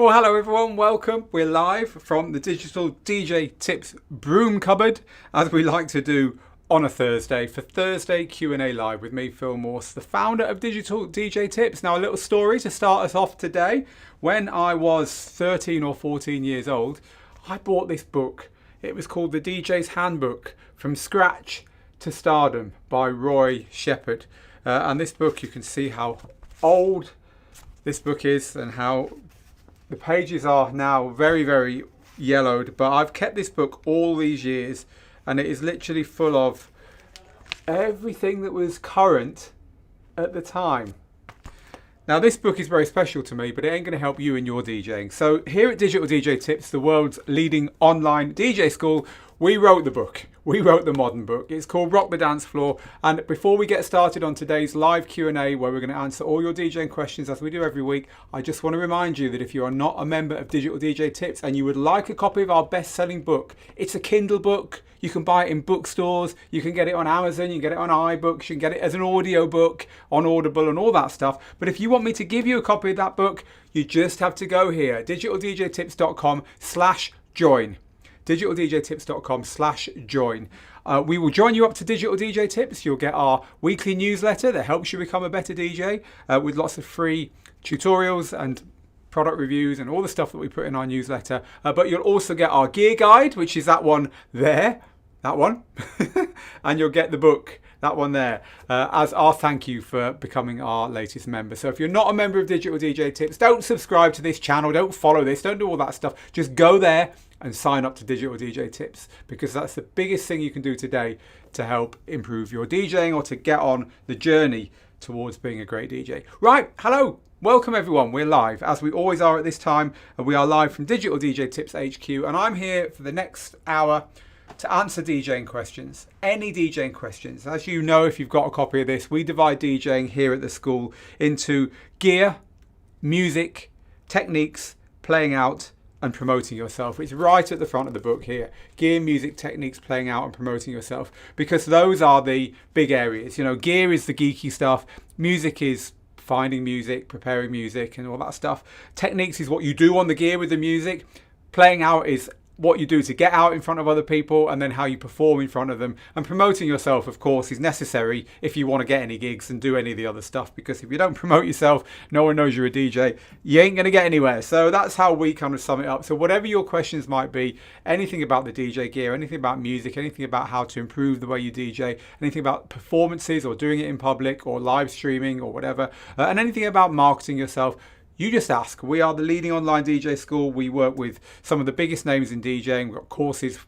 Well, hello everyone, welcome. We're live from the Digital DJ Tips broom cupboard, as we like to do on a Thursday, for Thursday Q&A Live with me, Phil Morse, the founder of Digital DJ Tips. Now, a little story to start us off today. When I was 13 or 14 years old, I bought this book. It was called The DJ's Handbook, From Scratch to Stardom by Roy Shepard. And this book, you can see how old this book is and how the pages are now very, very yellowed, but I've kept this book all these years and it is literally full of everything that was current at the time. Now, this book is very special to me, but it ain't going to help you in your DJing. So here at Digital DJ Tips, the world's leading online DJ school, we wrote the book. We wrote the modern book. It's called Rock the Dance Floor. And before we get started on today's live Q&A, where we're going to answer all your DJing questions as we do every week, I just want to remind you that if you are not a member of Digital DJ Tips and you would like a copy of our best-selling book, it's a Kindle book. You can buy it in bookstores. You can get it on Amazon. You can get it on iBooks. You can get it as an audio book on Audible and all that stuff. But if you want me to give you a copy of that book, you just have to go here, digitaldjtips.com/join. digitaldjtips.com/join. We will join you up to Digital DJ Tips. You'll get our weekly newsletter that helps you become a better DJ with lots of free tutorials and product reviews and all the stuff that we put in our newsletter. But you'll also get our gear guide, which is that one there, that one. And you'll get the book, that one there, as our thank you for becoming our latest member. So if you're not a member of Digital DJ Tips, don't subscribe to this channel, don't follow this, don't do all that stuff. Just go there and sign up to Digital DJ Tips, because that's the biggest thing you can do today to help improve your DJing or to get on the journey towards being a great DJ. Right, hello, welcome everyone. We're live, as we always are at this time, and we are live from Digital DJ Tips HQ, and I'm here for the next hour to answer DJing questions, any DJing questions. As you know, if you've got a copy of this, we divide DJing here at the school into gear, music, techniques, playing out, and promoting yourself. It's right at the front of the book here. Gear, music, techniques, playing out, and promoting yourself. Because those are the big areas. You know, gear is the geeky stuff. Music is finding music, preparing music, and all that stuff. Techniques is what you do on the gear with the music. Playing out is what you do to get out in front of other people, and then how you perform in front of them. And promoting yourself, of course, is necessary if you want to get any gigs and do any of the other stuff, because if you don't promote yourself, no one knows you're a DJ, you ain't going to get anywhere. So that's how we kind of sum it up. So whatever your questions might be, anything about the DJ gear, anything about music, anything about how to improve the way you DJ, anything about performances or doing it in public or live streaming or whatever, and anything about marketing yourself, you just ask. We are the leading online DJ school. We work with some of the biggest names in DJing. We've got courses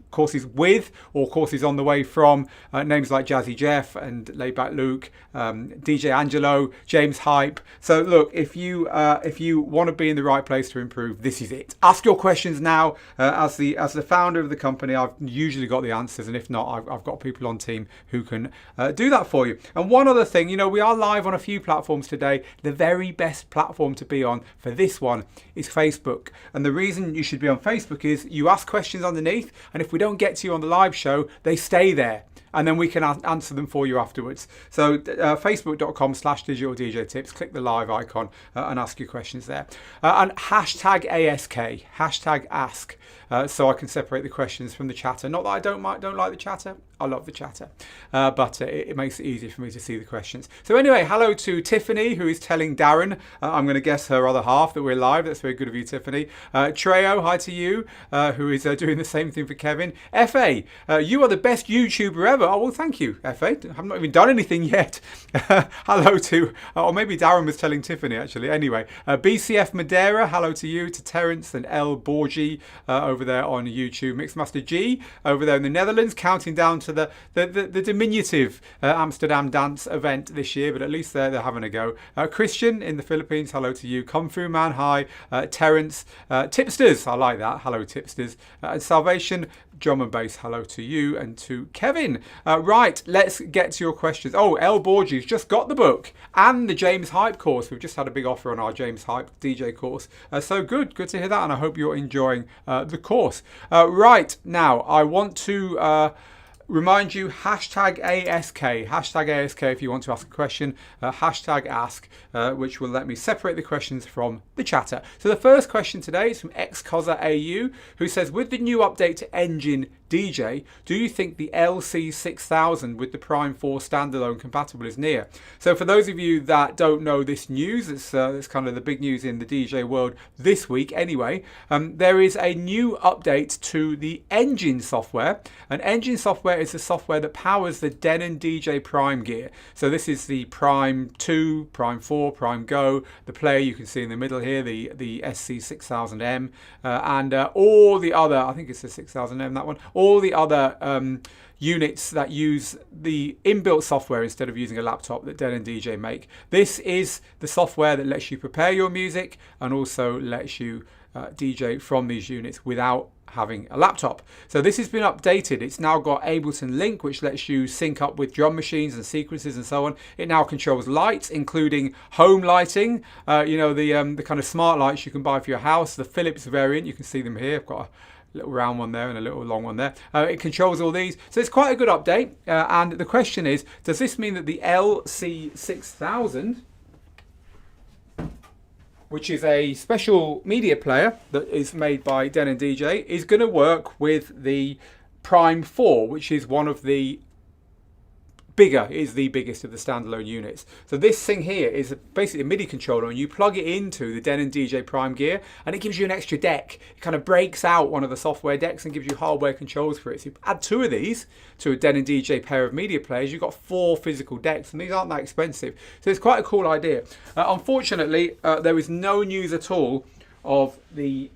with or courses on the way from names like Jazzy Jeff and Laidback Luke, DJ Angelo, James Hype. So look, if you want to be in the right place to improve, this is it. Ask your questions now. As the founder of the company, I've usually got the answers, and if not, I've got people on team who can do that for you. And one other thing, you know, we are live on a few platforms today. The very best platform to be on for this one is Facebook, and the reason you should be on Facebook is you ask questions underneath, and if we don't get to you on the live show, they stay there, and then we can answer them for you afterwards. So facebook.com/digitaldjtips, click the live icon and ask your questions there, and hashtag ASK, hashtag ask, so I can separate the questions from the chatter. Not that I don't like the chatter, I love the chatter, but it makes it easier for me to see the questions. So anyway, hello to Tiffany, who is telling Darren, I'm going to guess her other half, that we're live. That's very good of you, Tiffany. Treo, hi to you, who is doing the same thing for Kevin. FA, you are the best YouTuber ever. Oh, well, thank you, FA. I have not even done anything yet. Hello to, or maybe Darren was telling Tiffany, actually. Anyway, BCF Madeira, hello to you, to Terence and El Borgi over there on YouTube. Mixmaster G over there in the Netherlands, counting down to the diminutive Amsterdam dance event this year, but at least they're having a go. Christian in the Philippines, hello to you. Kung Fu Man, hi. Terence. Tipsters, I like that. Hello, Tipsters. And Salvation, drum and bass, hello to you and to Kevin. Right, let's get to your questions. Oh, El Borgi's just got the book and the James Hype course. We've just had a big offer on our James Hype DJ course. So good to hear that, and I hope you're enjoying the course. Right, now I want to remind you, hashtag ASK if you want to ask a question, hashtag ask, which will let me separate the questions from the chatter. So the first question today is from XCOSAAU, who says, with the new update to Engine DJ, do you think the LC6000 with the Prime 4 standalone compatible is near? So for those of you that don't know this news, it's kind of the big news in the DJ world this week anyway, there is a new update to the Engine software. And Engine software is the software that powers the Denon DJ Prime gear. So this is the Prime 2, Prime 4, Prime Go, the player you can see in the middle here, the SC6000M, and all the other, I think it's the 6000M, that one, all the other units that use the inbuilt software instead of using a laptop that Denon DJ make. This is the software that lets you prepare your music and also lets you DJ from these units without having a laptop. So this has been updated. It's now got Ableton Link, which lets you sync up with drum machines and sequences and so on. It now controls lights, including home lighting, the kind of smart lights you can buy for your house, the Philips variant. You can see them here. I've got a little round one there and a little long one there. It controls all these. So it's quite a good update. And the question is, does this mean that the LC6000, which is a special media player that is made by Denon DJ, is going to work with the Prime 4, which is one of the the biggest of the standalone units. So this thing here is basically a MIDI controller, and you plug it into the Denon DJ Prime gear and it gives you an extra deck. It kind of breaks out one of the software decks and gives you hardware controls for it. So you add two of these to a Denon DJ pair of media players, you've got 4 physical decks, and these aren't that expensive. So it's quite a cool idea. Unfortunately, there is no news at all of the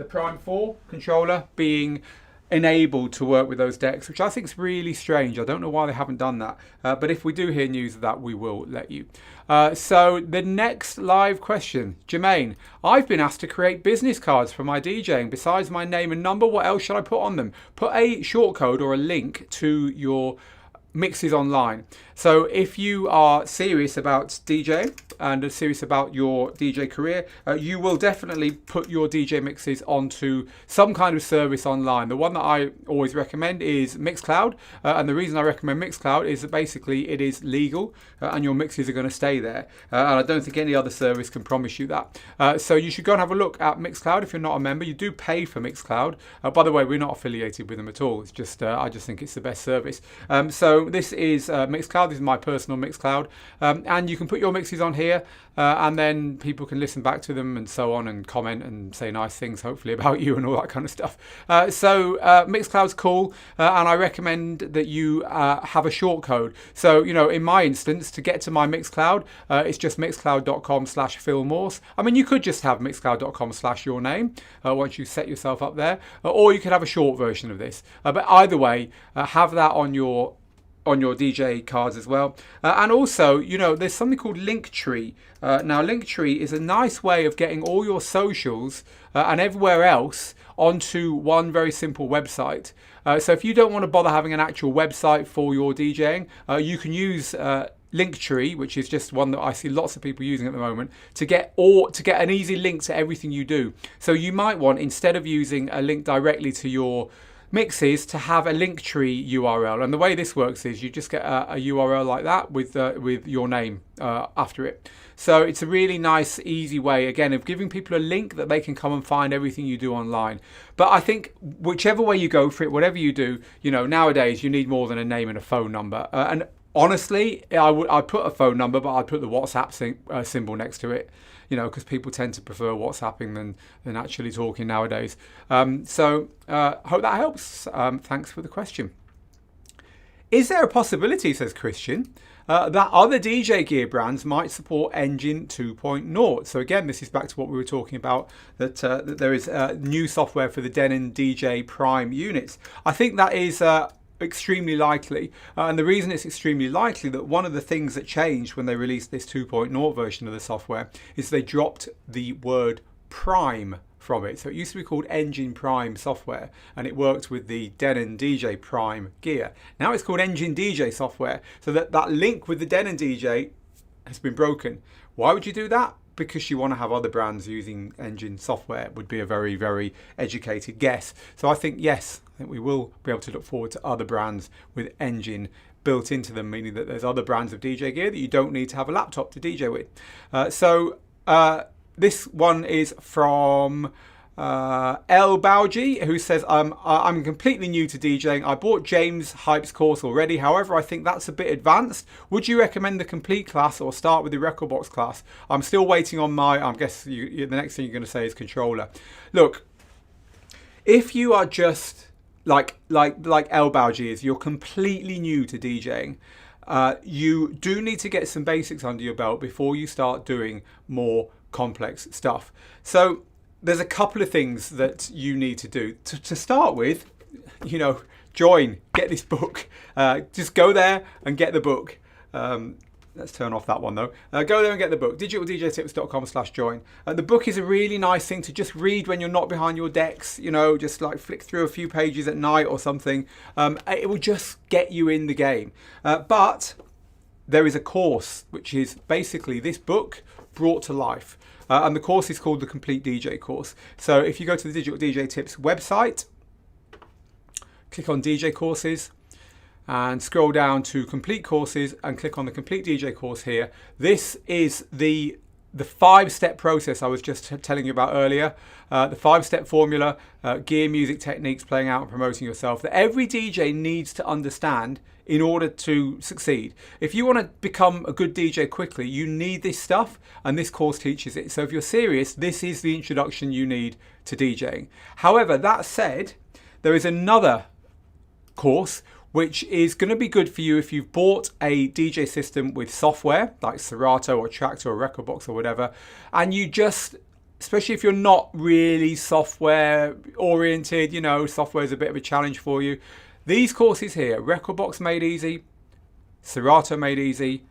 Prime 4 controller being enabled to work with those decks, which I think is really strange. I don't know why they haven't done that, but if we do hear news of that, we will let you. So the next live question, Jermaine, I've been asked to create business cards for my DJing. Besides my name and number, what else should I put on them? Put a shortcode or a link to your mixes online. So if you are serious about DJing and are serious about your DJ career, you will definitely put your DJ mixes onto some kind of service online. The one that I always recommend is Mixcloud, and the reason I recommend Mixcloud is that basically it is legal and your mixes are going to stay there, and I don't think any other service can promise you that. So you should go and have a look at Mixcloud if you're not a member. You do pay for Mixcloud. By the way, we're not affiliated with them at all. It's just I just think it's the best service. So this is Mixcloud. This is my personal Mixcloud, and you can put your mixes on here, and then people can listen back to them and so on, and comment and say nice things hopefully about you and all that kind of stuff. So Mixcloud's cool, and I recommend that you have a short code. So in my instance, to get to my Mixcloud, it's just mixcloud.com/Phil Morse. I mean, you could just have mixcloud.com/your name once you set yourself up there, or you could have a short version of this, but either way, have that on your DJ cards as well. And also, there's something called Linktree. Now, Linktree is a nice way of getting all your socials and everywhere else onto one very simple website. So if you don't want to bother having an actual website for your DJing, you can use Linktree, which is just one that I see lots of people using at the moment, to get an easy link to everything you do. So you might want, instead of using a link directly to your mixes, to have a Linktree URL. And the way this works is you just get a URL like that with your name after it. So it's a really nice, easy way, again, of giving people a link that they can come and find everything you do online. But I think whichever way you go for it, whatever you do, nowadays you need more than a name and a phone number. And honestly, I'd put a phone number, but I'd put the WhatsApp symbol next to it, because people tend to prefer WhatsApping than actually talking nowadays. So hope that helps. Thanks for the question. Is there a possibility, says Christian, that other DJ gear brands might support Engine 2.0? So again, this is back to what we were talking about, that there is new software for the Denon DJ Prime units. I think that is extremely likely, and the reason it's extremely likely that one of the things that changed when they released this 2.0 version of the software is they dropped the word Prime from it. So it used to be called Engine Prime software, and it worked with the Denon DJ Prime gear. Now it's called Engine DJ software, so that link with the Denon DJ has been broken. Why would you do that? because you want to have other brands using Engine software would be a very, very educated guess. So I think, yes, I think we will be able to look forward to other brands with Engine built into them, meaning that there's other brands of DJ gear that you don't need to have a laptop to DJ with. This one is from El Bauji, who says, I'm completely new to DJing. I bought James Hype's course already. However, I think that's a bit advanced. Would you recommend the complete class or start with the record box class? I'm still waiting on I guess the next thing you're going to say is controller. Look, if you are just like El Bauji is, you're completely new to DJing. You do need to get some basics under your belt before you start doing more complex stuff. So there's a couple of things that you need to do. To start with, get this book. Just go there and get the book. Let's turn off that one though. Go there and get the book, digitaldjtips.com/join. The book is a really nice thing to just read when you're not behind your decks, just like flick through a few pages at night or something. It will just get you in the game. But there is a course, which is basically this book brought to life. And the course is called the Complete DJ course. So if you go to the Digital DJ Tips website, click on DJ courses, and scroll down to complete courses and click on the complete DJ course here. This is the 5-step process I was just telling you about earlier. The 5-step formula, gear, music, techniques, playing out and promoting yourself, that every DJ needs to understand in order to succeed. If you want to become a good DJ quickly, you need this stuff, and this course teaches it. So if you're serious, this is the introduction you need to DJing. However, that said, there is another course which is going to be good for you if you've bought a DJ system with software like Serato or Traktor or Rekordbox or whatever, and you just, especially if you're not really software oriented, software is a bit of a challenge for you. These courses here, Rekordbox Made Easy, Serato Made Easy,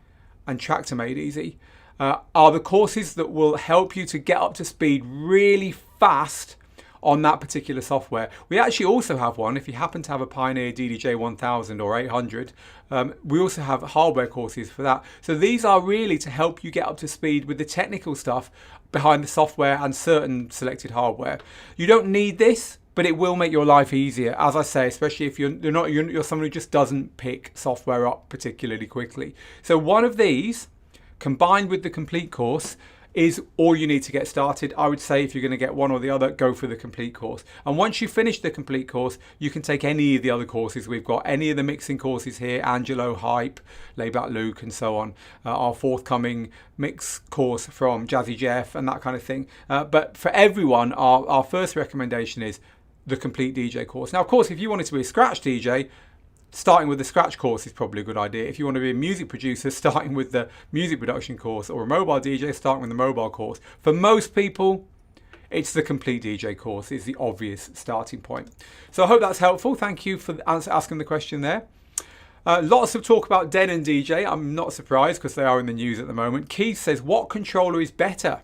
and Traktor Made Easy, are the courses that will help you to get up to speed really fast on that particular software. We actually also have one, if you happen to have a Pioneer DDJ 1000 or 800, we also have hardware courses for that. So these are really to help you get up to speed with the technical stuff behind the software and certain selected hardware. You don't need this, but it will make your life easier, as I say, especially if you're someone who just doesn't pick software up particularly quickly. So one of these, combined with the complete course, is all you need to get started. I would say if you're going to get one or the other, go for the complete course. And once you finish the complete course, you can take any of the other courses. We've got any of the mixing courses here, Angelo, Hype, Layback Luke, and so on. Our forthcoming mix course from Jazzy Jeff and that kind of thing. But for everyone, our first recommendation is the complete DJ course. Now, of course, if you wanted to be a scratch DJ, starting with the scratch course is probably a good idea. If you want to be a music producer, starting with the music production course, or a mobile DJ, starting with the mobile course. For most people, it's the complete DJ course is the obvious starting point. So I hope that's helpful. Thank you for asking the question there. Lots of talk about Denon DJ. I'm not surprised because they are in the news at the moment. Keith says, what controller is better?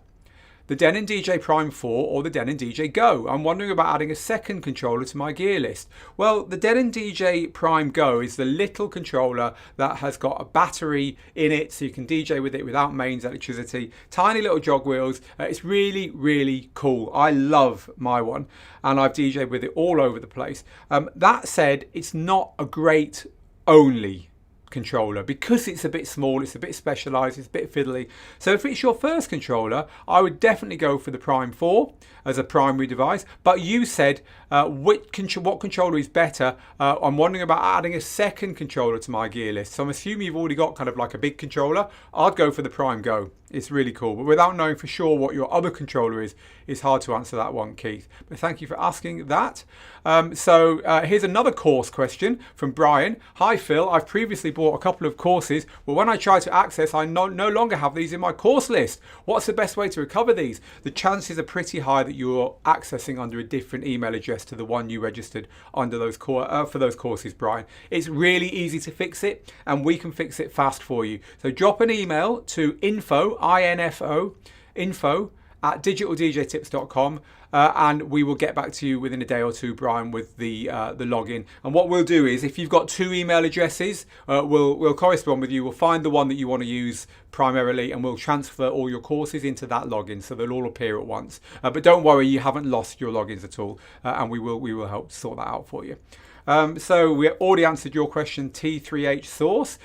The Denon DJ Prime 4 or the Denon DJ Go? I'm wondering about adding a second controller to my gear list. Well, the Denon DJ Prime Go is the little controller that has got a battery in it, so you can DJ with it without mains electricity. Tiny little jog wheels. It's really, really cool. I love my one, and I've DJed with it all over the place. That said, it's not a great only controller because it's a bit small, it's a bit specialized, it's a bit fiddly. So if it's your first controller, I would definitely go for the Prime 4 as a primary device. But you said what controller is better. I'm wondering about adding a second controller to my gear list. So I'm assuming you've already got kind of like a big controller. I'd go for the Prime Go. It's really cool, but without knowing for sure what your other controller is, it's hard to answer that one, Keith. But thank you for asking that. Here's another course question from Brian. Hi Phil, I've previously bought a couple of courses, but when I try to access, I no longer have these in my course list. What's the best way to recover these? The chances are pretty high that you're accessing under a different email address to the one you registered under those for those courses, Brian. It's really easy to fix it, and we can fix it fast for you. So drop an email to info at digitaldjtips.com, and we will get back to you within a day or two, Brian, with the login. And what we'll do is, if you've got 2 email addresses, we'll correspond with you. We'll find the one that you want to use primarily, and we'll transfer all your courses into that login, so they'll all appear at once. But don't worry, you haven't lost your logins at all, and we will help sort that out for you. So we already answered your question, T3H Source.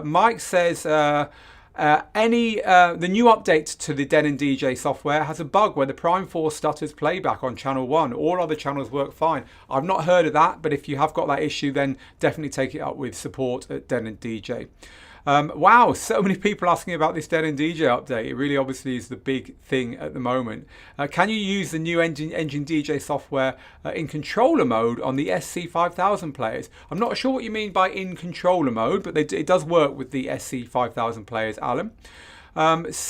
Mike says, the new update to the Denon DJ software has a bug where the Prime 4 stutters playback on channel 1. All other channels work fine. I've not heard of that, but if you have got that issue, then definitely take it up with support at Denon DJ. Wow, so many people asking about this Denon DJ update. It really obviously is the big thing at the moment. Can you use the new Engine DJ software in controller mode on the SC5000 players? I'm not sure what you mean by in controller mode, but it does work with the SC5000 players, Alan. Dusani,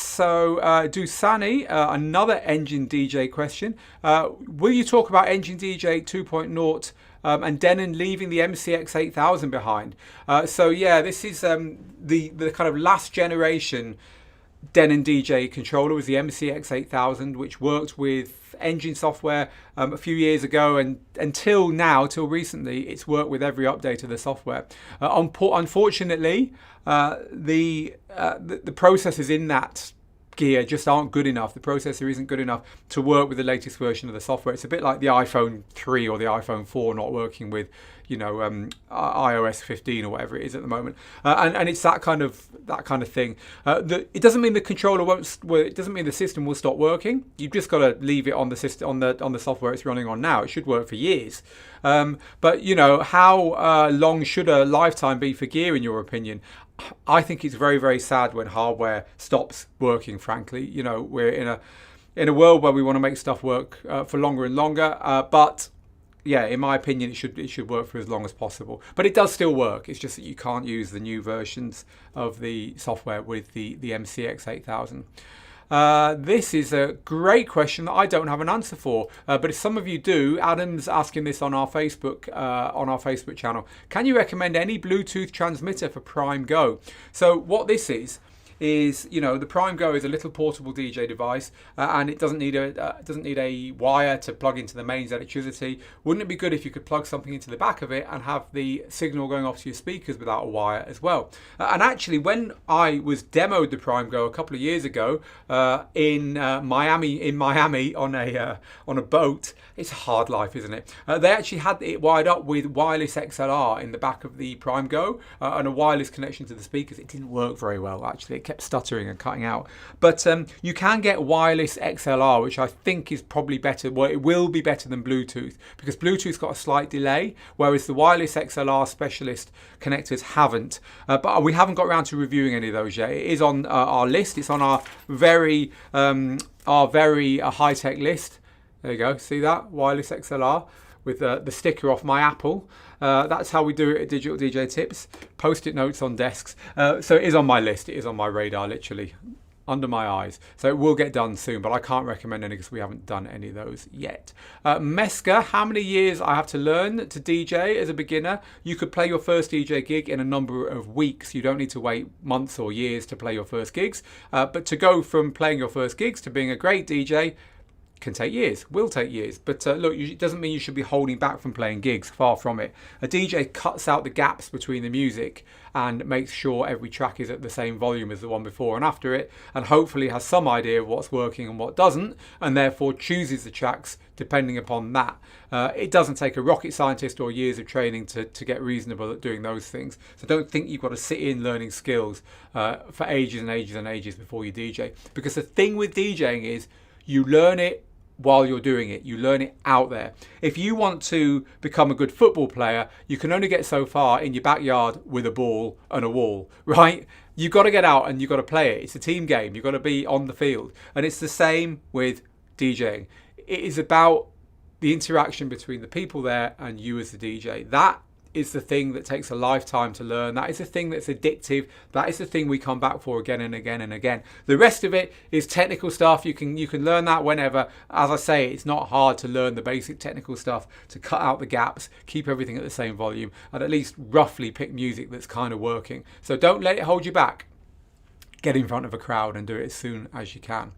another Engine DJ question. Will you talk about Engine DJ 2.0 and Denon leaving the MCX 8000 behind? This is the kind of last generation Denon DJ controller was the MCX 8000, which worked with Engine software a few years ago, and until now, till recently, it's worked with every update of the software. Unfortunately, the processors in that gear just aren't good enough. The processor isn't good enough to work with the latest version of the software. It's a bit like the iPhone 3 or the iPhone 4 not working with, iOS 15 or whatever it is at the moment. And it's that kind of thing. It doesn't mean the controller won't. It doesn't mean the system will stop working. You've just got to leave it on the system, on the software it's running on now. It should work for years. But how long should a lifetime be for gear, in your opinion? I think it's very, very sad when hardware stops working, frankly. We're in a world where we want to make stuff work for longer and longer. But yeah, in my opinion, it should work for as long as possible. But it does still work. It's just that you can't use the new versions of the software with the MCX 8000. This is a great question that I don't have an answer for, but if some of you do, Adam's asking this on our Facebook channel. Can you recommend any Bluetooth transmitter for Prime Go? So what this is the Prime Go is a little portable DJ device, and it doesn't need a wire to plug into the mains electricity. Wouldn't it be good if you could plug something into the back of it and have the signal going off to your speakers without a wire as well? And actually, when I was demoed the Prime Go a couple of years ago in Miami on a boat, it's a hard life, isn't it? They actually had it wired up with wireless XLR in the back of the Prime Go and a wireless connection to the speakers. It didn't work very well, actually. It kept stuttering and cutting out. But you can get wireless XLR, which I think is probably better. Well, it will be better than Bluetooth, because Bluetooth's got a slight delay, whereas the wireless XLR specialist connectors haven't. But we haven't got around to reviewing any of those yet. It is on our list. It's on our very high-tech list. There you go. See that? Wireless XLR with the sticker off my Apple. That's how we do it at Digital DJ Tips. Post-it notes on desks. So it is on my list. It is on my radar, literally under my eyes. So it will get done soon, but I can't recommend any because we haven't done any of those yet. Meska, how many years I have to learn to DJ as a beginner? You could play your first DJ gig in a number of weeks. You don't need to wait months or years to play your first gigs. But to go from playing your first gigs to being a great DJ can take years, will take years. But look, it doesn't mean you should be holding back from playing gigs, far from it. A DJ cuts out the gaps between the music and makes sure every track is at the same volume as the one before and after it, and hopefully has some idea of what's working and what doesn't, and therefore chooses the tracks depending upon that. It doesn't take a rocket scientist or years of training to get reasonable at doing those things. So don't think you've got to sit in learning skills for ages and ages and ages before you DJ, because the thing with DJing is you learn it while you're doing it. You learn it out there. If you want to become a good football player, you can only get so far in your backyard with a ball and a wall, right? You've got to get out and you've got to play it. It's a team game. You've got to be on the field. And it's the same with DJing. It is about the interaction between the people there and you as the DJ. That is the thing that takes a lifetime to learn. That is the thing that's addictive. That is the thing we come back for again and again and again. The rest of it is technical stuff. You can learn that whenever. As I say, it's not hard to learn the basic technical stuff, to cut out the gaps, keep everything at the same volume, and at least roughly pick music that's kind of working. So don't let it hold you back. Get in front of a crowd and do it as soon as you can.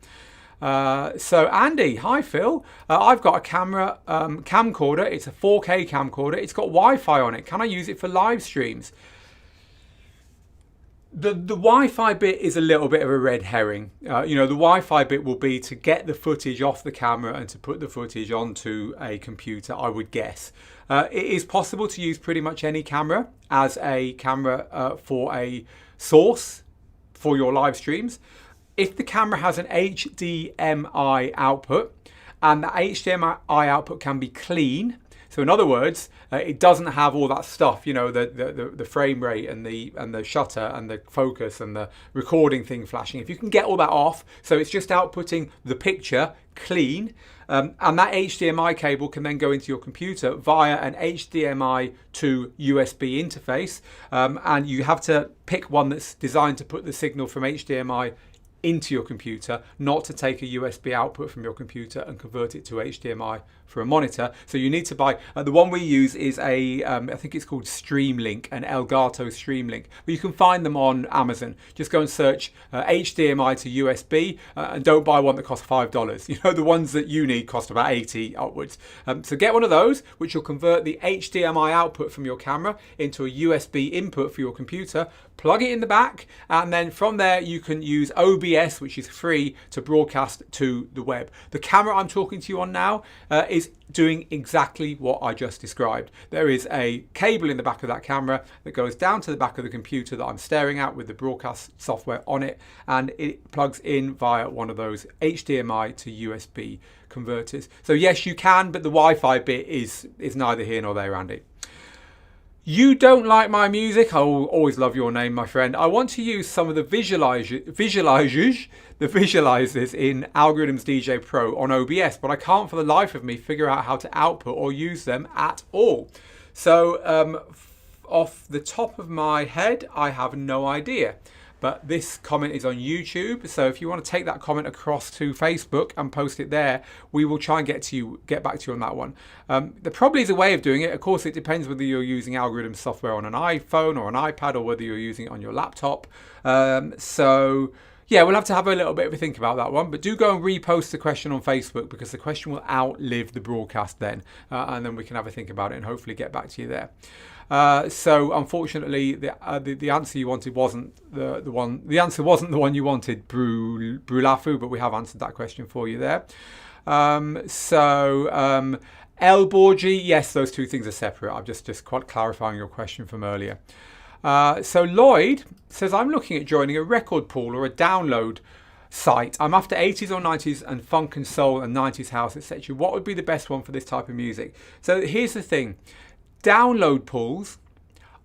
So Andy, hi Phil. I've got a camera camcorder. It's a 4K camcorder. It's got Wi-Fi on it. Can I use it for live streams? The Wi-Fi bit is a little bit of a red herring. The Wi-Fi bit will be to get the footage off the camera and to put the footage onto a computer, I would guess. It is possible to use pretty much any camera as a camera for a source for your live streams. If the camera has an HDMI output and the HDMI output can be clean, so in other words, it doesn't have all that stuff, the frame rate and the shutter and the focus and the recording thing flashing. If you can get all that off, so it's just outputting the picture clean, and that HDMI cable can then go into your computer via an HDMI to USB interface, and you have to pick one that's designed to put the signal from HDMI into your computer, not to take a USB output from your computer and convert it to HDMI for a monitor. So you need to buy, the one we use is I think it's called Streamlink, an Elgato Streamlink, but you can find them on Amazon. Just go and search HDMI to USB and don't buy one that costs $5. The ones that you need cost about 80 upwards. So get one of those, which will convert the HDMI output from your camera into a USB input for your computer, plug it in the back, and then from there you can use OBS, which is free, to broadcast to the web. The camera I'm talking to you on now is doing exactly what I just described. There is a cable in the back of that camera that goes down to the back of the computer that I'm staring at with the broadcast software on it, and it plugs in via one of those HDMI to USB converters. So yes, you can, but the Wi-Fi bit is neither here nor there, Andy. You don't like my music? I will always love your name, my friend. I want to use some of the visualizers in Algorithms DJ Pro on OBS, but I can't for the life of me figure out how to output or use them at all. So off the top of my head, I have no idea. But this comment is on YouTube, so if you want to take that comment across to Facebook and post it there, we will try and get back to you on that one. There probably is a way of doing it. Of course, it depends whether you're using Algorithm software on an iPhone or an iPad, or whether you're using it on your laptop. So yeah, we'll have to have a little bit of a think about that one. But do go and repost the question on Facebook, because the question will outlive the broadcast then, and then we can have a think about it and hopefully get back to you there. So unfortunately, the answer you wanted wasn't the one. The answer wasn't the one you wanted, Brulafu, but we have answered that question for you there. El Borgi, yes, those two things are separate. I'm just quite clarifying your question from earlier. So Lloyd says, I'm looking at joining a record pool or a download site. I'm after 80s or 90s and funk and soul and 90s house, etc. What would be the best one for this type of music? So here's the thing. Download pools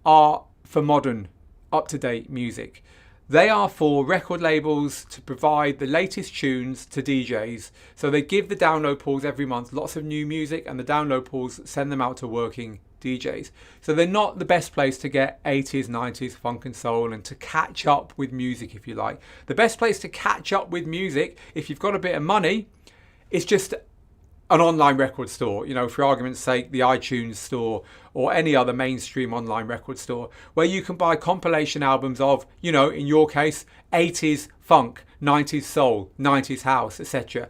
are for modern, up-to-date music. They are for record labels to provide the latest tunes to DJs. So they give the download pools every month lots of new music, and the download pools send them out to working DJs. So they're not the best place to get 80s, 90s, funk and soul and to catch up with music, if you like. The best place to catch up with music, if you've got a bit of money, is just an online record store, for argument's sake, the iTunes store or any other mainstream online record store, where you can buy compilation albums of, in your case, 80s funk, 90s soul, 90s house, etc.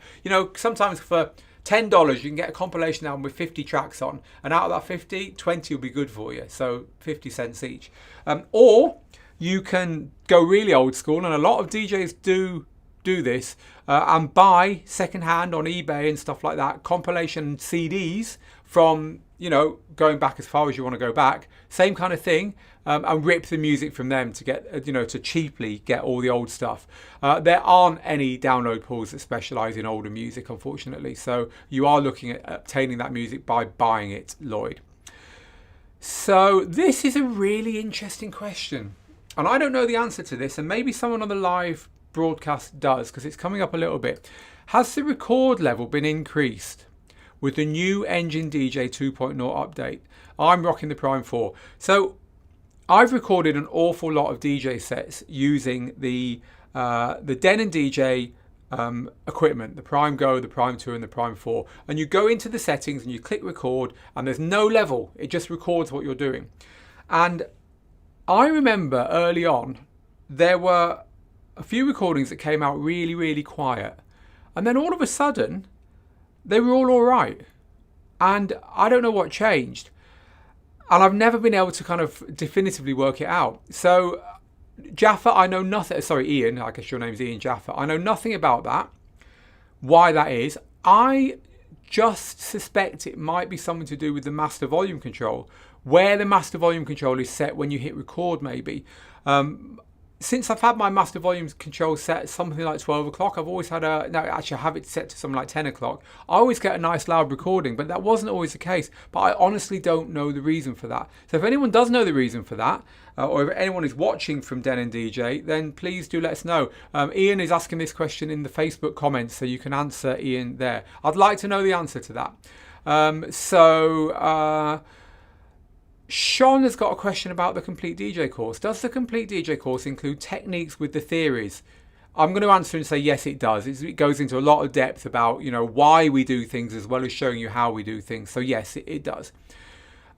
Sometimes for $10 you can get a compilation album with 50 tracks on, and out of that 50, 20 will be good for you, so 50 cents each. Or you can go really old school, and a lot of DJs do this, and buy secondhand on eBay and stuff like that, compilation CDs from, going back as far as you want to go back, same kind of thing, and rip the music from them to get, to cheaply get all the old stuff. There aren't any download pools that specialize in older music, unfortunately, so you are looking at obtaining that music by buying it, Lloyd. So this is a really interesting question, and I don't know the answer to this, and maybe someone on the live broadcast does, because it's coming up a little bit. Has the record level been increased with the new Engine DJ 2.0 update? I'm rocking the Prime 4. So I've recorded an awful lot of DJ sets using the Denon DJ equipment, the Prime Go, the Prime 2 and the Prime 4, and you go into the settings and you click record, and there's no level, it just records what you're doing. And I remember early on there were a few recordings that came out really, really quiet. And then all of a sudden, they were all right. And I don't know what changed. And I've never been able to kind of definitively work it out. So Jaffa, I know nothing. Sorry, Ian, I guess your name's Ian Jaffa. I know nothing about that, why that is. I just suspect it might be something to do with the master volume control, where the master volume control is set when you hit record, maybe. Since I've had my master volume control set something like 12 o'clock, I've always had I have it set to something like 10 o'clock. I always get a nice loud recording, but that wasn't always the case. But I honestly don't know the reason for that. So if anyone does know the reason for that, or if anyone is watching from Denon DJ, then please do let us know. Ian is asking this question in the Facebook comments, so you can answer Ian there. I'd like to know the answer to that. Sean has got a question about the Complete DJ course. Does the Complete DJ course include techniques with the theories? I'm going to answer and say yes, it does. It goes into a lot of depth about, why we do things as well as showing you how we do things. So yes, it does.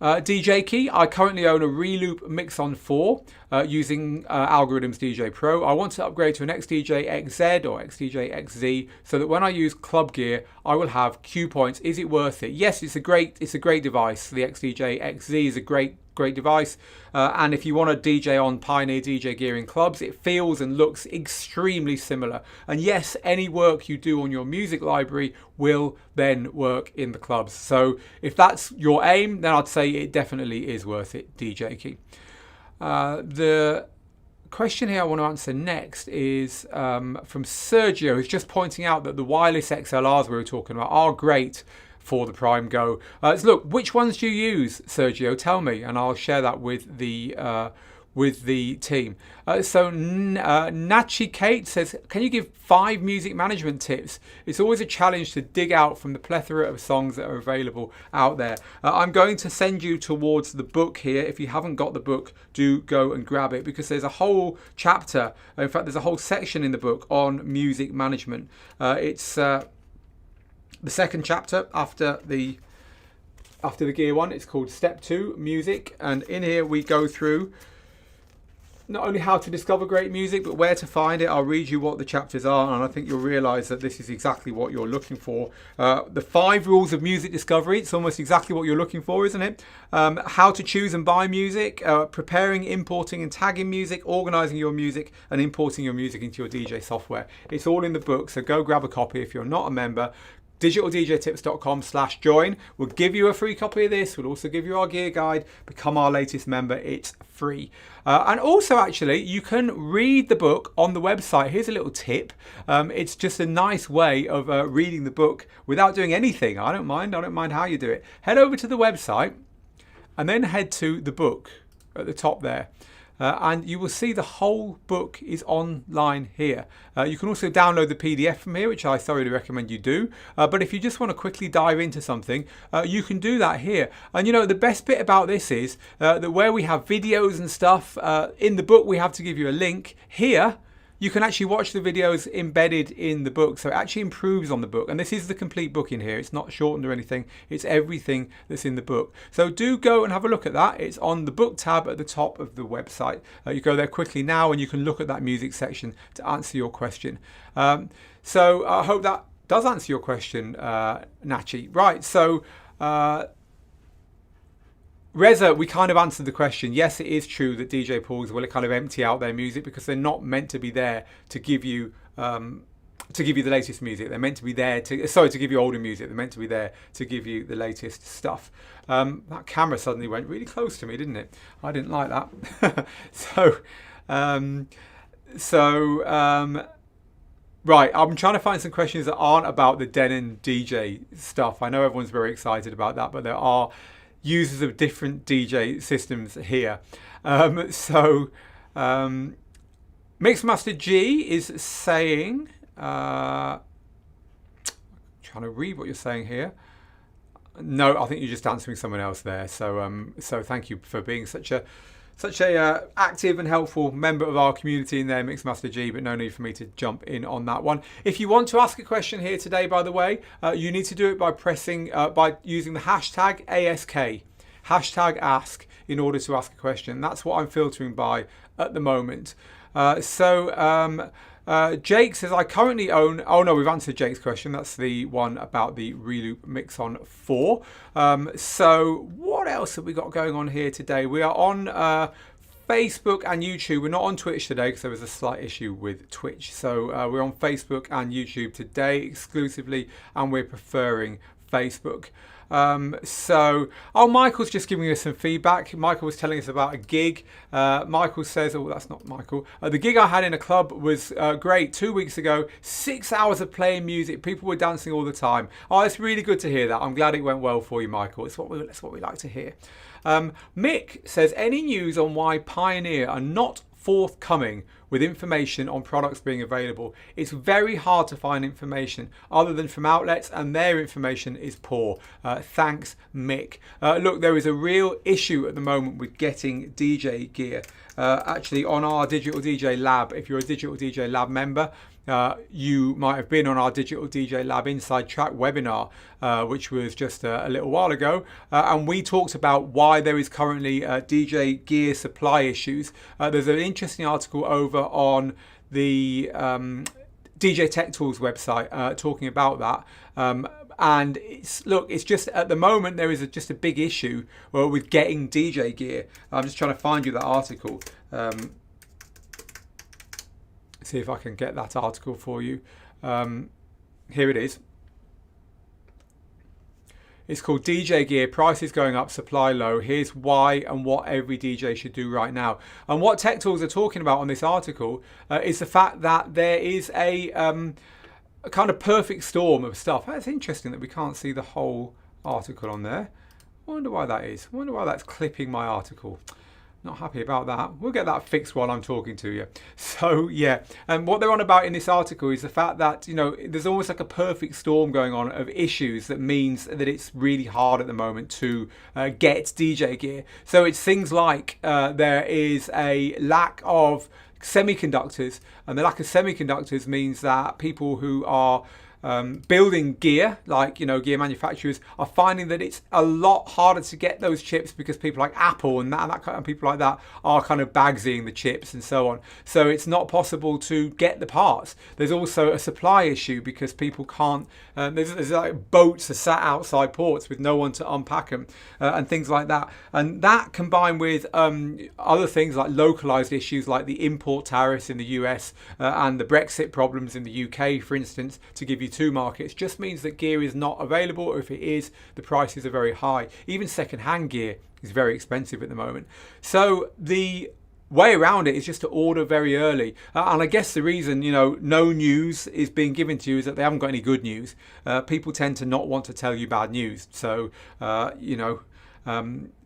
DJ Key, I currently own a Reloop Mixon 4 using Algorithms DJ Pro. I want to upgrade to an XDJ XZ or XDJ XZ so that when I use club gear, I will have cue points. Is it worth it? Yes, it's a great device. The XDJ XZ is a great device. And if you want to DJ on Pioneer DJ gear in clubs, it feels and looks extremely similar. And yes, any work you do on your music library will then work in the clubs. So if that's your aim, then I'd say it definitely is worth it, DJ Key. The question here I want to answer next is from Sergio, who's just pointing out that the wireless XLRs we were talking about are great for the Prime Go. So look, which ones do you use, Sergio? Tell me, and I'll share that with the team. So Nachi Kate says, can you give 5 music management tips? It's always a challenge to dig out from the plethora of songs that are available out there. I'm going to send you towards the book here. If you haven't got the book, do go and grab it, because there's a whole chapter, in fact there's a whole section in the book on music management. It's the second chapter after the gear one. It's called Step 2 Music, and in here we go through not only how to discover great music, but where to find it. I'll read you what the chapters are, and I think you'll realise that this is exactly what you're looking for. The 5 rules of music discovery. It's almost exactly what you're looking for, isn't it? How to choose and buy music, preparing, importing and tagging music, organising your music and importing your music into your DJ software. It's all in the book, so go grab a copy if you're not a member. digitaldjtips.com/join. We'll give you a free copy of this. We'll also give you our gear guide. Become our latest member. It's free. And also, actually, you can read the book on the website. Here's a little tip. It's just a nice way of reading the book without doing anything. I don't mind how you do it. Head over to the website and then head to the book at the top there. And you will see the whole book is online here. You can also download the PDF from here, which I thoroughly recommend you do. But if you just want to quickly dive into something, you can do that here. And the best bit about this is that where we have videos and stuff, in the book we have to give you a link. Here, you can actually watch the videos embedded in the book, so it actually improves on the book. And this is the complete book in here. It's not shortened or anything. It's everything that's in the book. So do go and have a look at that. It's on the book tab at the top of the website. You go there quickly now and you can look at that music section to answer your question. So I hope that does answer your question, Nachi. Right, so Reza, we kind of answered the question. Yes, it is true that DJ pools will kind of empty out their music because they're not meant to be there to give you the latest music. They're meant to be there to give you older music. They're meant to be there to give you the latest stuff. That camera suddenly went really close to me, didn't it? I didn't like that. Right, I'm trying to find some questions that aren't about the Denon DJ stuff. I know everyone's very excited about that, but there are users of different DJ systems here. Mixmaster G is saying, trying to read what you're saying here. No, I think you're just answering someone else there. So thank you for being such a active and helpful member of our community in there, Mixmaster G, but no need for me to jump in on that one. If you want to ask a question here today, by the way, you need to do it by using the hashtag ASK, hashtag ask, in order to ask a question. That's what I'm filtering by at the moment. Jake says, I currently own... Oh, no, we've answered Jake's question. That's the one about the Reloop Mixon 4. So what else have we got going on here today? We are on Facebook and YouTube. We're not on Twitch today because there was a slight issue with Twitch. So we're on Facebook and YouTube today exclusively, and we're preferring Facebook. Michael's just giving us some feedback. Michael was telling us about a gig. Michael says, oh, that's not Michael. The gig I had in a club was great 2 weeks ago. 6 hours of playing music. People were dancing all the time. Oh, it's really good to hear that. I'm glad it went well for you, Michael. It's what we like to hear. Mick says, any news on why Pioneer are not forthcoming with information on products being available? It's very hard to find information other than from outlets, and their information is poor. Thanks, Mick. Look, there is a real issue at the moment with getting DJ gear. Actually, on our Digital DJ Lab, if you're a Digital DJ Lab member, you might have been on our Digital DJ Lab Inside Track webinar, which was just a little while ago, and we talked about why there is currently DJ gear supply issues. There's an interesting article over on the DJ Tech Tools website talking about that. And it's just at the moment there is just a big issue with getting DJ gear. I'm just trying to find you that article. See if I can get that article for you. Here it is. It's called DJ Gear, prices going up, supply low. Here's why and what every DJ should do right now. And what Tech Tools are talking about on this article is the fact that there is a kind of perfect storm of stuff. That's interesting that we can't see the whole article on there. I wonder why that is. I wonder why that's clipping my article. Not happy about that. We'll get that fixed while I'm talking to you. So yeah, and what they're on about in this article is the fact that, you know, there's almost like a perfect storm going on of issues that means that it's really hard at the moment to get DJ gear. So it's things like there is a lack of semiconductors, and the lack of semiconductors means that people who are building gear, like, you know, gear manufacturers, are finding that it's a lot harder to get those chips because people like Apple and that kind of people like that are kind of bagsying the chips and so on. So it's not possible to get the parts. There's also a supply issue because people can't. There's like boats are sat outside ports with no one to unpack them and things like that. And that combined with other things like localized issues like the import tariffs in the US and the Brexit problems in the UK, for instance, to give you two markets, just means that gear is not available, or if it is, the prices are very high. Even second-hand gear is very expensive at the moment. So the way around it is just to order very early. And I guess the reason, you know, no news is being given to you is that they haven't got any good news. People tend to not want to tell you bad news. So,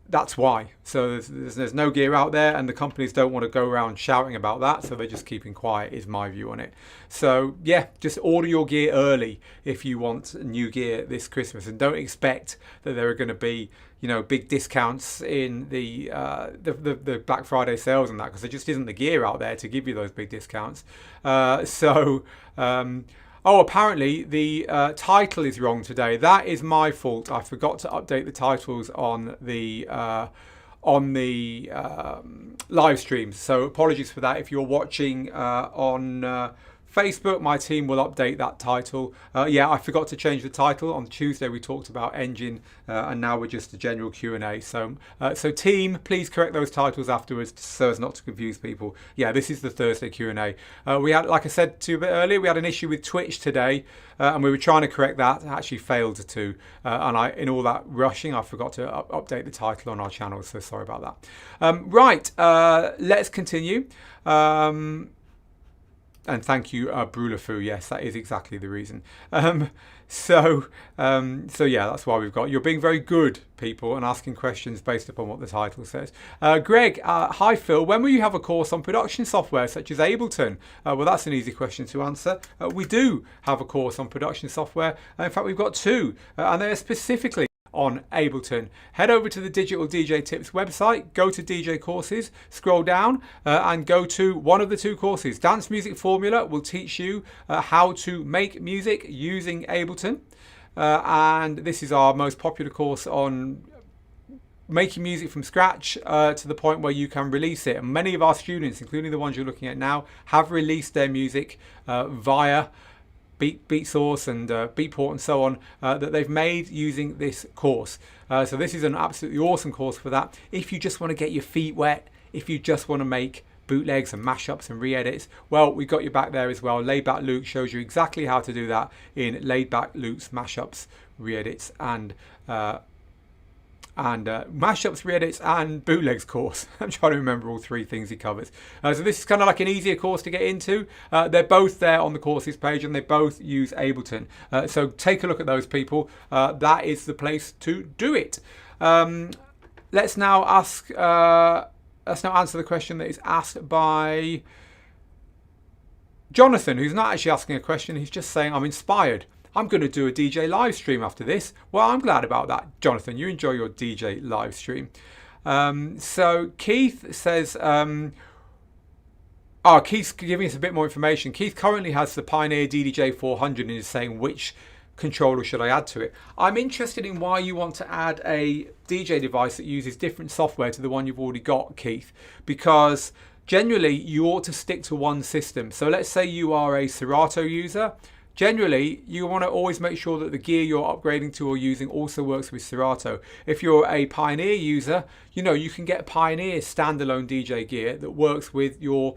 that's why. So there's no gear out there, and the companies don't want to go around shouting about that, so they're just keeping quiet, is my view on it. So yeah, just order your gear early if you want new gear this Christmas, and don't expect that there are going to be, you know, big discounts in the Black Friday sales and that, because there just isn't the gear out there to give you those big discounts. Oh, apparently the title is wrong today. That is my fault. I forgot to update the titles on the live streams. So apologies for that. If you're watching on Facebook, my team will update that title. Yeah, I forgot to change the title. On Tuesday we talked about engine, and now we're just a general Q&A. So team, please correct those titles afterwards so as not to confuse people. Yeah, this is the Thursday Q&A. We had, like I said to you a bit earlier, we had an issue with Twitch today, and we were trying to correct that. It actually failed to, and in all that rushing, I forgot to update the title on our channel. So sorry about that. Right, let's continue. And thank you, Brulafu. Yes, that is exactly the reason. So yeah, that's why we've got. You're being very good, people, and asking questions based upon what the title says. Greg, hi Phil. When will you have a course on production software such as Ableton? Well, that's an easy question to answer. We do have a course on production software. In fact, we've got two, and they're specifically on Ableton. Head over to the Digital DJ Tips website, go to DJ courses, scroll down and go to one of the two courses. Dance Music Formula will teach you how to make music using Ableton, and this is our most popular course on making music from scratch to the point where you can release it. And many of our students, including the ones you're looking at now, have released their music via Beatsource and Beatport and so on, that they've made using this course. So this is an absolutely awesome course for that. If you just want to get your feet wet, if you just want to make bootlegs and mashups and re-edits, well, we got you back there as well. Laidback Luke shows you exactly how to do that in Laidback Luke's mashups, re-edits and mashups, re-edits and bootlegs course. I'm trying to remember all three things he covers. So this is kind of like an easier course to get into. They're both there on the courses page and they both use Ableton. So take a look at those people. That is the place to do it. Let's now answer the question that is asked by Jonathan, who's not actually asking a question. He's just saying, I'm inspired. I'm going to do a DJ live stream after this. Well, I'm glad about that, Jonathan. You enjoy your DJ live stream. So Keith says, Keith's giving us a bit more information. Keith currently has the Pioneer DDJ 400 and is saying, which controller should I add to it? I'm interested in why you want to add a DJ device that uses different software to the one you've already got, Keith, because generally you ought to stick to one system. So let's say you are a Serato user. Generally, you want to always make sure that the gear you're upgrading to or using also works with Serato. If you're a Pioneer user, you can get Pioneer standalone DJ gear that works with your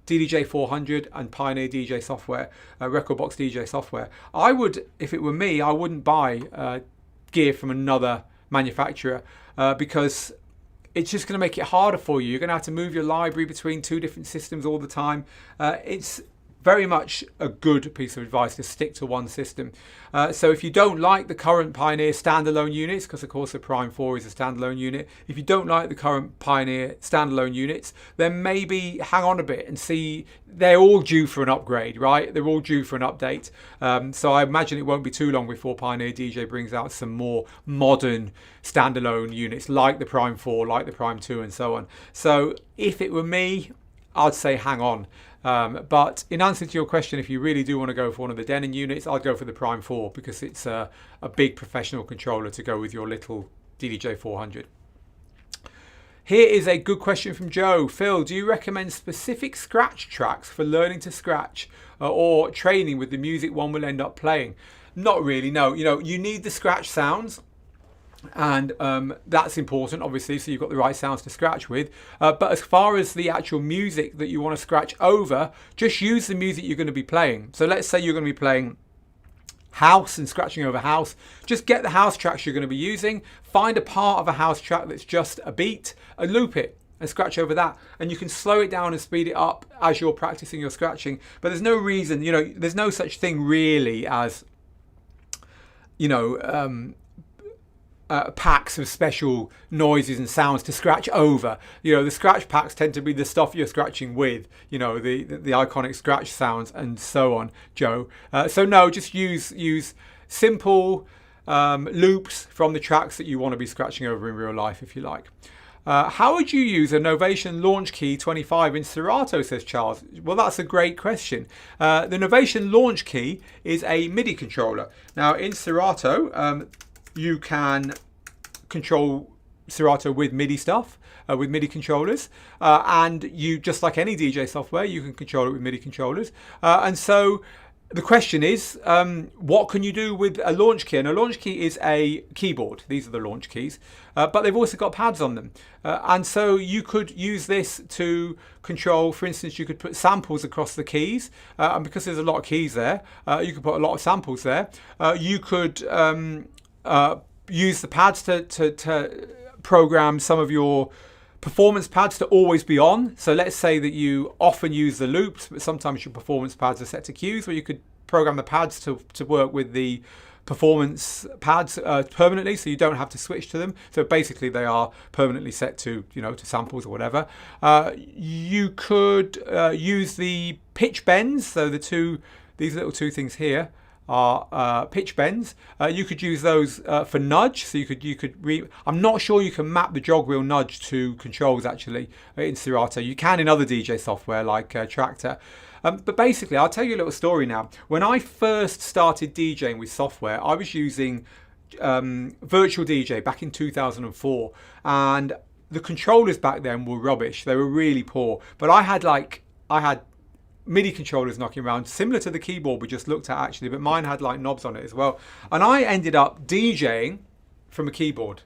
DDJ 400 and Pioneer DJ software, Recordbox DJ software. I would, if it were me, I wouldn't buy gear from another manufacturer because it's just going to make it harder for you. You're going to have to move your library between two different systems all the time. It's very much a good piece of advice to stick to one system. So if you don't like the current Pioneer standalone units, because of course the Prime 4 is a standalone unit, if you don't like the current Pioneer standalone units, then maybe hang on a bit and see. They're all due for an upgrade, right? They're all due for an update. So I imagine it won't be too long before Pioneer DJ brings out some more modern standalone units like the Prime 4, like the Prime 2 and so on. So if it were me, I'd say hang on. But in answer to your question, if you really do want to go for one of the Denon units, I'd go for the Prime 4 because it's a big professional controller to go with your little DDJ 400. Here is a good question from Joe. Phil, do you recommend specific scratch tracks for learning to scratch or training with the music one will end up playing? Not really, no. You need the scratch sounds. And that's important, obviously, so you've got the right sounds to scratch with. But as far as the actual music that you want to scratch over, just use the music you're going to be playing. So let's say you're going to be playing house and scratching over house. Just get the house tracks you're going to be using. Find a part of a house track that's just a beat and loop it and scratch over that. And you can slow it down and speed it up as you're practicing your scratching. But there's no reason, there's no such thing really as, packs of special noises and sounds to scratch over. The scratch packs tend to be the stuff you're scratching with, the iconic scratch sounds and so on, Joe. So no, just use simple loops from the tracks that you want to be scratching over in real life, if you like. How would you use a Novation Launch Key 25 in Serato, says Charles? Well, that's a great question. The Novation Launch Key is a MIDI controller. Now, in Serato, you can control Serato with MIDI stuff, with MIDI controllers, and you, just like any DJ software, you can control it with MIDI controllers. And so the question is, what can you do with a launch key? And a launch key is a keyboard. These are the launch keys, but they've also got pads on them. And so you could use this to control, for instance, you could put samples across the keys. And because there's a lot of keys there, you could put a lot of samples there. You could use the pads to program some of your performance pads to always be on. So let's say that you often use the loops, but sometimes your performance pads are set to cues, where you could program the pads to work with the performance pads permanently, so you don't have to switch to them. So basically they are permanently set to, to samples or whatever. You could use the pitch bends, so these little two things here are pitch bends. You could use those for nudge. So I'm not sure you can map the jog wheel nudge to controls actually in Serato. You can in other DJ software like Traktor. But basically, I'll tell you a little story now. When I first started DJing with software, I was using virtual DJ back in 2004, and the controllers back then were rubbish. They were really poor. But I had MIDI controllers knocking around, similar to the keyboard we just looked at actually, but mine had like knobs on it as well. And I ended up DJing from a keyboard.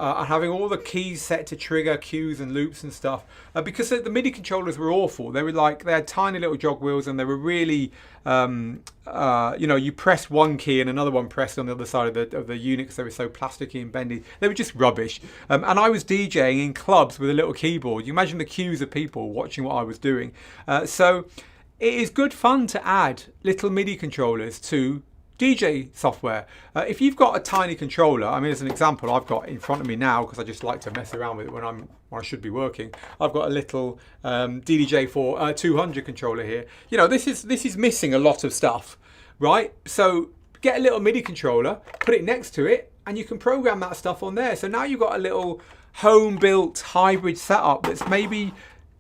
And having all the keys set to trigger cues and loops and stuff, because the MIDI controllers were awful. They had tiny little jog wheels, and they were really, you pressed one key and another one pressed on the other side of the unit because they were so plasticky and bendy. They were just rubbish. And I was DJing in clubs with a little keyboard. You imagine the queues of people watching what I was doing. So it is good fun to add little MIDI controllers to DJ software. If you've got a tiny controller, I mean, as an example, I've got in front of me now, because I just like to mess around with it when I should be working. I've got a little DDJ4 200 controller here. You know, this is missing a lot of stuff, right? So get a little MIDI controller, put it next to it, and you can program that stuff on there. So now you've got a little home-built hybrid setup that's maybe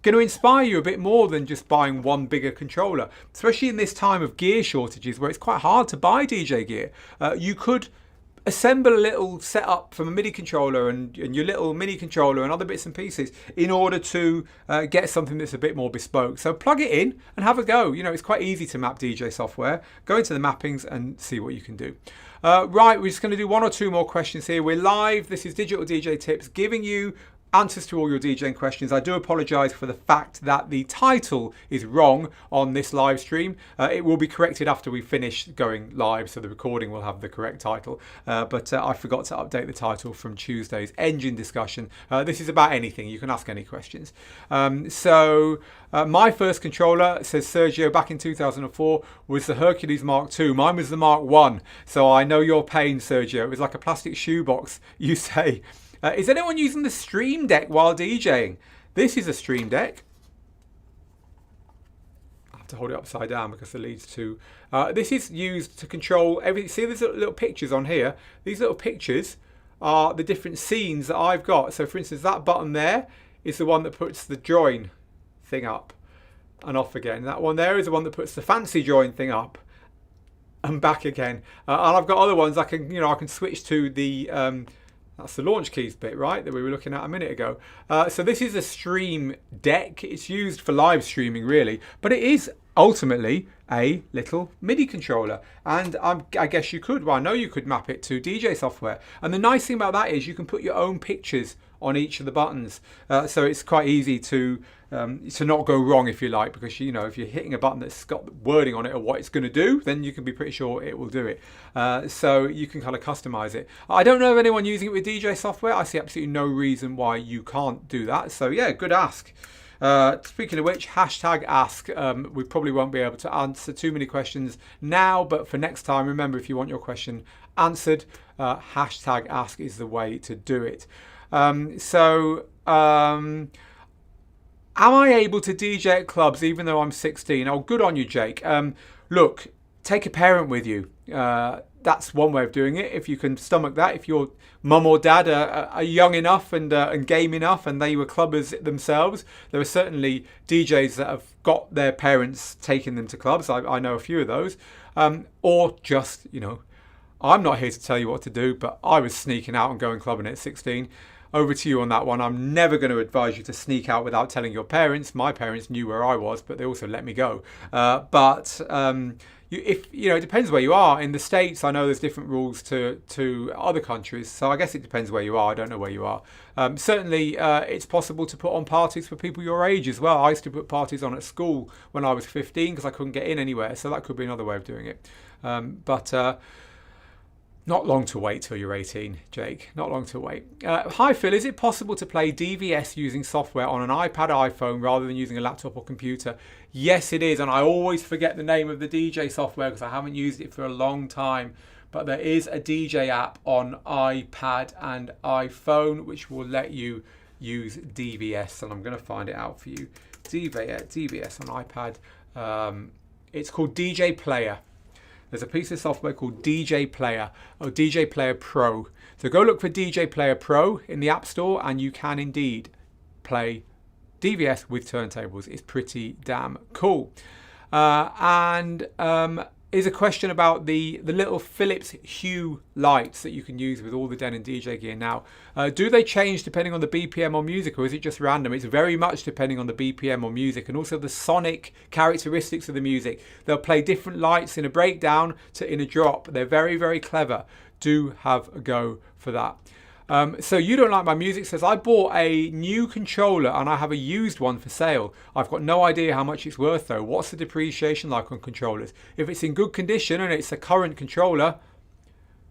going to inspire you a bit more than just buying one bigger controller, especially in this time of gear shortages where it's quite hard to buy DJ gear. You could assemble a little setup from a MIDI controller and your little mini controller and other bits and pieces in order to get something that's a bit more bespoke. So plug it in and have a go. You know, it's quite easy to map DJ software. Go into the mappings and see what you can do. Right, we're just going to do one or two more questions here. We're live. This is Digital DJ Tips, giving you answers to all your DJing questions. I do apologise for the fact that the title is wrong on this live stream. It will be corrected after we finish going live, so the recording will have the correct title. But I forgot to update the title from Tuesday's engine discussion. This is about anything. You can ask any questions. My first controller, says Sergio, back in 2004 was the Hercules Mark II. Mine was the Mark I. So I know your pain, Sergio. It was like a plastic shoebox, you say. Is anyone using the Stream Deck while DJing? This is a Stream Deck. I have to hold it upside down because it leads to... this is used to control everything. See, there's little pictures on here. These little pictures are the different scenes that I've got. So, for instance, that button there is the one that puts the join thing up and off again. That one there is the one that puts the fancy join thing up and back again. And I've got other ones I can switch to the... that's the launch keys bit, right, that we were looking at a minute ago. So this is a Stream Deck. It's used for live streaming, really, but it is ultimately a little MIDI controller. And I guess you could, well, I know you could map it to DJ software. And the nice thing about that is you can put your own pictures on each of the buttons. So it's quite easy to not go wrong, if you like, because, you know, if you're hitting a button that's got wording on it or what it's going to do, then you can be pretty sure it will do it. So you can kind of customize it. I don't know of anyone using it with DJ software. I see absolutely no reason why you can't do that. So yeah, good ask. Speaking of which, hashtag ask. We probably won't be able to answer too many questions now, but for next time, remember, if you want your question answered, hashtag ask is the way to do it. Am I able to DJ at clubs even though I'm 16? Oh, good on you, Jake. Look, take a parent with you. That's one way of doing it, if you can stomach that. If your mum or dad are young enough and game enough and they were clubbers themselves, there are certainly DJs that have got their parents taking them to clubs. I know a few of those. Or just, you know, I'm not here to tell you what to do, but I was sneaking out and going clubbing at 16. Over to you on that one. I'm never going to advise you to sneak out without telling your parents. My parents knew where I was, but they also let me go. It depends where you are. In the States, I know there's different rules to other countries, so I guess it depends where you are. I don't know where you are. Certainly, it's possible to put on parties for people your age as well. I used to put parties on at school when I was 15 because I couldn't get in anywhere, so that could be another way of doing it. Not long to wait till you're 18, Jake. Not long to wait. Hi, Phil. Is it possible to play DVS using software on an iPad or iPhone rather than using a laptop or computer? Yes, it is. And I always forget the name of the DJ software because I haven't used it for a long time. But there is a DJ app on iPad and iPhone which will let you use DVS. And I'm going to find it out for you. DVS on iPad. It's called DJ Player. There's a piece of software called DJ Player or DJ Player Pro. So go look for DJ Player Pro in the App Store and you can indeed play DVS with turntables. It's pretty damn cool. is a question about the little Philips Hue lights that you can use with all the Denon DJ gear now. Do they change depending on the BPM or music, or is it just random? It's very much depending on the BPM or music, and also the sonic characteristics of the music. They'll play different lights in a breakdown to in a drop. They're very, very clever. Do have a go for that. So You Don't Like My Music says, I bought a new controller and I have a used one for sale. I've got no idea how much it's worth though. What's the depreciation like on controllers? If it's in good condition and it's a current controller,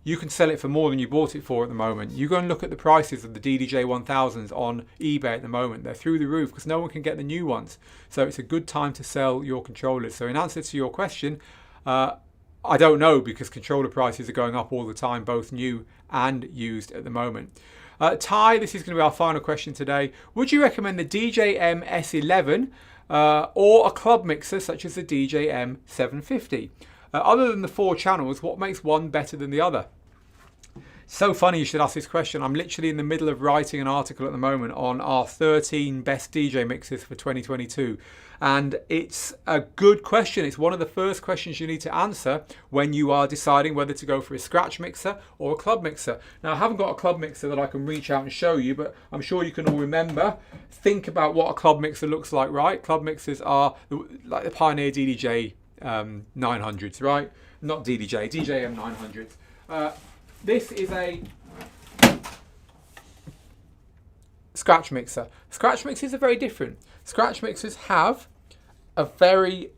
you can sell it for more than you bought it for at the moment. You go and look at the prices of the DDJ 1000s on eBay at the moment. They're through the roof because no one can get the new ones. So it's a good time to sell your controllers. So in answer to your question, I don't know, because controller prices are going up all the time, both new and used at the moment. Ty, this is going to be our final question today. Would you recommend the DJM S11 or a club mixer such as the DJM 750? Other than the 4 channels, what makes one better than the other? So funny you should ask this question. I'm literally in the middle of writing an article at the moment on our 13 best DJ mixes for 2022. And it's a good question. It's one of the first questions you need to answer when you are deciding whether to go for a scratch mixer or a club mixer. Now, I haven't got a club mixer that I can reach out and show you, but I'm sure you can all remember. Think about what a club mixer looks like, right? Club mixers are like the Pioneer DDJ 900s, right? Not DDJ, DJM 900s. This is a scratch mixer. Scratch mixers are very different. Scratch mixers have a very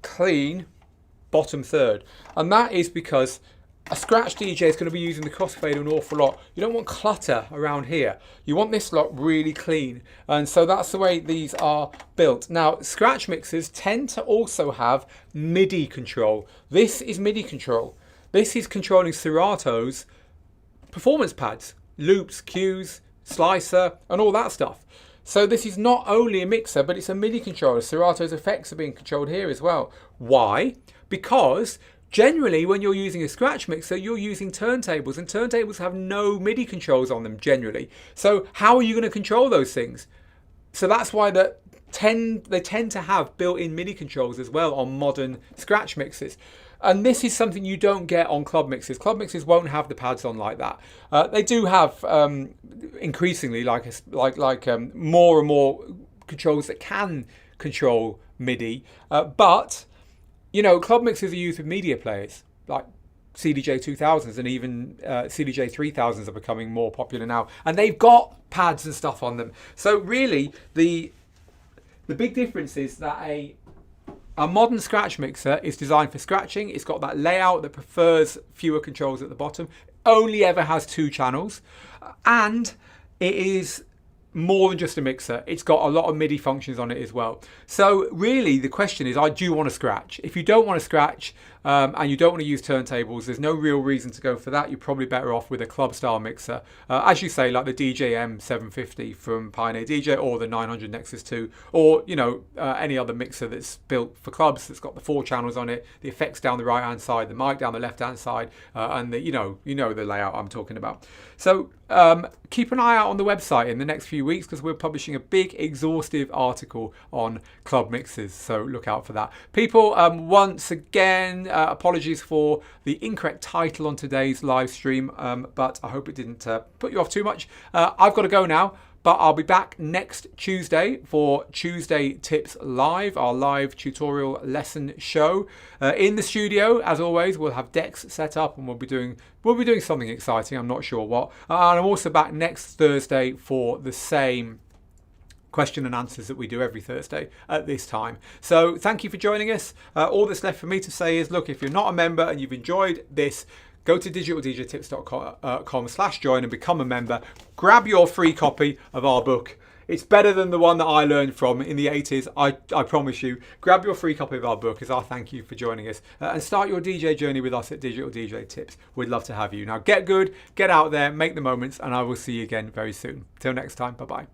clean bottom third, and that is because a scratch DJ is going to be using the crossfader an awful lot. You don't want clutter around here. You want this lot really clean, and so that's the way these are built. Now, scratch mixers tend to also have MIDI control. This is MIDI control. This is controlling Serato's performance pads, loops, cues, slicer, and all that stuff. So this is not only a mixer, but it's a MIDI controller. Serato's effects are being controlled here as well. Why? Because generally when you're using a scratch mixer, you're using turntables, and turntables have no MIDI controls on them generally. So how are you going to control those things? So that's why they tend to have built-in MIDI controls as well on modern scratch mixers. And this is something you don't get on club mixers. Club mixers won't have the pads on like that. They do have increasingly more and more controls that can control MIDI. But you know, club mixers are used with media players like CDJ 2000s, and even CDJ 3000s are becoming more popular now, and they've got pads and stuff on them. So really, the big difference is that a modern scratch mixer is designed for scratching. It's got that layout that prefers fewer controls at the bottom, only ever has 2 channels, and it is more than just a mixer. It's got a lot of MIDI functions on it as well. So really the question is, do you want to scratch? If you don't want to scratch and you don't want to use turntables, there's no real reason to go for that. You're probably better off with a club style mixer, as you say, like the DJM 750 from Pioneer DJ, or the 900 Nexus 2, or you know, any other mixer that's built for clubs that's got the 4 channels on it, the effects down the right hand side, the mic down the left hand side, and the, you know the layout I'm talking about. So keep an eye out on the website in the next few weeks, because we're publishing a big exhaustive article on club mixers, so look out for that. People, once again, apologies for the incorrect title on today's live stream, but I hope it didn't put you off too much. I've got to go now, but I'll be back next Tuesday for Tuesday Tips Live, our live tutorial lesson show. In the studio, as always, we'll have decks set up, and we'll be doing something exciting. I'm not sure what. And I'm also back next Thursday for the same question and answers that we do every Thursday at this time. So thank you for joining us. All that's left for me to say is, look, if you're not a member and you've enjoyed this, go to digitaldjtips.com/join and become a member. Grab your free copy of our book. It's better than the one that I learned from in the 80s, I promise you. Grab your free copy of our book as our thank you for joining us, and start your DJ journey with us at Digital DJ Tips. We'd love to have you. Now get good, get out there, make the moments, and I will see you again very soon. Till next time, bye-bye.